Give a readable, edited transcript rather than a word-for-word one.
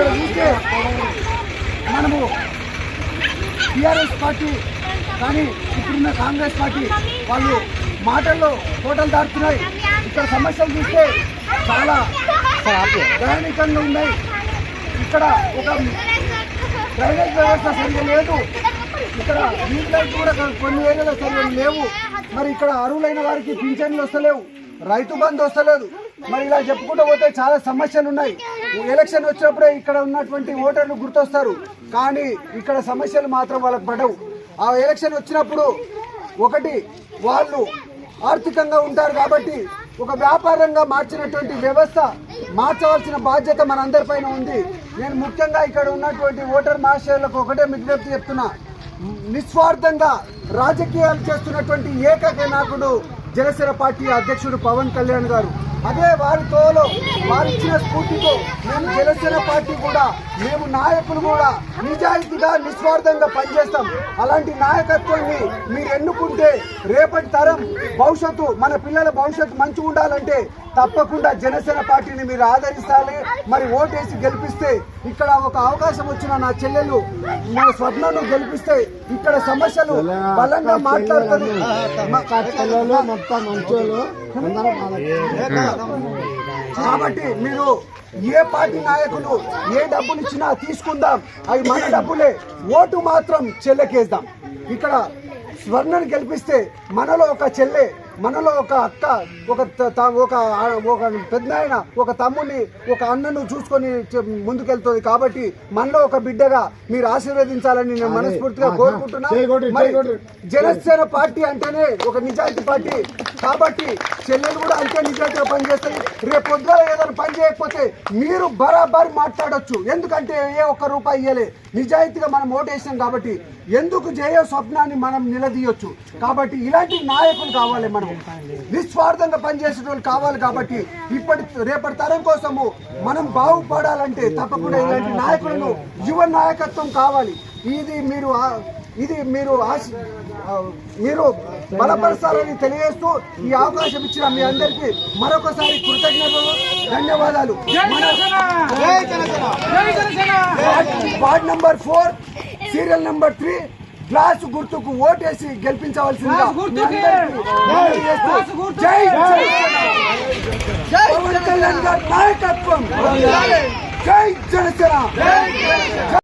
ఇక్కడ చూస్తే మనము టీఆర్ఎస్ పార్టీ కానీ ఇప్పుడున్న కాంగ్రెస్ పార్టీ వాళ్ళు మాటల్లో కోటలు దాటుతున్నాయి. ఇక్కడ సమస్యలు చూస్తే చాలా దయనీయంగా ఉన్నాయి. ఇక్కడ ఒక డ్రైనేజ్ వ్యవస్థ సరిగ్గా లేదు. ఇక్కడ వీధి లైట్లు కూడా కొన్ని ఏరియాలో సరిగ్గా లేవు. మరి ఇక్కడ అర్హులైన వారికి పింఛన్లు వస్తలేవు, రైతు బంధు వస్తలేదు. మరి ఇలా చెప్పుకుంటూ పోతే చాలా సమస్యలు ఉన్నాయి. ఎలక్షన్ వచ్చినప్పుడే ఇక్కడ ఉన్నటువంటి ఓటర్లు గుర్తొస్తారు, కానీ ఇక్కడ సమస్యలు మాత్రం వాళ్ళకి పడవు. ఆ ఎలక్షన్ వచ్చినప్పుడు ఒకటి వాళ్ళు ఆర్థికంగా ఉంటారు కాబట్టి ఒక వ్యాపారంగా మార్చినటువంటి వ్యవస్థ మార్చవలసిన బాధ్యత మనందరిపైన ఉంది. నేను ముఖ్యంగా ఇక్కడ ఉన్నటువంటి ఓటర్ మహాశయులకు ఒకటే విజ్ఞప్తి చెప్తున్నా, నిస్వార్థంగా రాజకీయాలు చేస్తున్నటువంటి ఏకైక నాయకుడు జనసేన పార్టీ అధ్యక్షుడు పవన్ కళ్యాణ్ గారు. అదే వారితో వారిచ్చిన స్ఫూర్తితో మేము జనసేన పార్టీ కూడా, మేము నాయకులు కూడా నిజాయితీగా నిస్వార్థంగా పనిచేస్తాం. అలాంటి నాయకత్వాన్ని మీరు ఎన్నుకుంటే రేపటి తరం భవిష్యత్తు, మన పిల్లల భవిష్యత్తు మంచిగా ఉండాలంటే తప్పకుండా జనసేన పార్టీని మీరు ఆదరిస్తాలి. మరి ఓటేసి గెలిపిస్తే ఇక్కడ ఒక అవకాశం వచ్చిన నా చెల్లెలు నా స్వప్నను గెలిపిస్తే ఇక్కడ సమస్యలు బలంగా మాట్లాడుతుంది. కాబట్టి మీరు ఏ పార్టీ నాయకులు ఏ డబ్బులు ఇచ్చినా తీసుకుందాం, అవి మన డబ్బులే. ఓటు మాత్రం చెల్లెకేద్దాం. ఇక్కడ స్వర్ణను గెలిపిస్తే మనలో ఒక చెల్లె, మనలో ఒక అక్క, ఒక పెద్ద ఆయన, ఒక తమ్ముని, ఒక అన్నను చూసుకొని ముందుకెళ్తుంది. కాబట్టి మనలో ఒక బిడ్డగా మీరు ఆశీర్వదించాలని నేను మనస్ఫూర్తిగా కోరుకుంటున్నా. జనసేన పార్టీ అంటేనే ఒక నిజాయితీ పార్టీ కాబట్టి చెల్లెలు కూడా అంతే నిజాయితీగా పనిచేస్తాయి. రేపు పొద్దుగా ఏదైనా పని చేయకపోతే మీరు బరాబర్ మాట్లాడొచ్చు, ఎందుకంటే ఏ ఒక్క రూపాయి ఇయ్యలే. నిజాయితీగా మనం ఓటేసాం కాబట్టి ఎందుకు జయ స్వప్నాన్ని మనం నిలదీయొచ్చు. కాబట్టి ఇలాంటి నాయకులు కావాలి, మనం నిస్వార్థంగా పనిచేసే వాళ్ళు కావాలి. కాబట్టి రేపటి తరం కోసము మనం బాగుపడాలంటే తప్పకుండా ఇలాంటి నాయకులను, యువ నాయకత్వం కావాలి. ఇది మీరు బలపరచాలని తెలియజేస్తూ ఈ అవకాశం ఇచ్చిన మీ అందరికీ మరొకసారి కృతజ్ఞతలు, ధన్యవాదాలు. Ward number 4 serial number 3 glass గుర్తుకు ఓటేసి గెలిపించవలసిందిగా జై జనసేన.